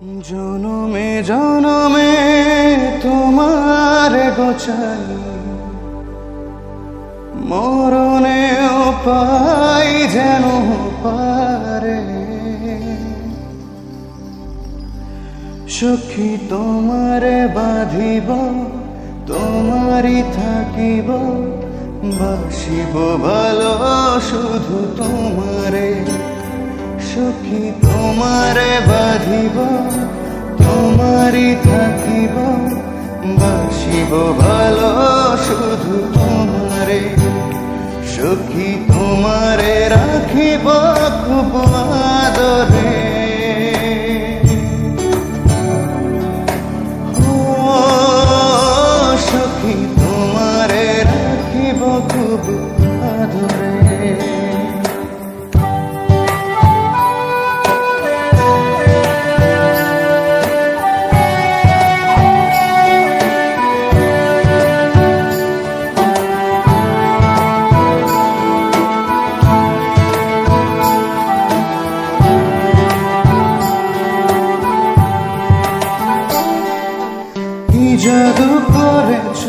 জনমে জনমে তোমার গোচাই, মরণেও পাই যেন পারে। সখী তোমারে বাঁধিব, তোমারই থাকিব, বাসিব ভালো শুধু তোমারে। সখী তোমারে বাঁধিব, তোমারই থাকিব, বাসিব ভালো শুধু তোমারে। সখী তোমারে রাখিব খুব আদরে। সখী তোমারে রাখিব খুব আদরে। জাদু করেছ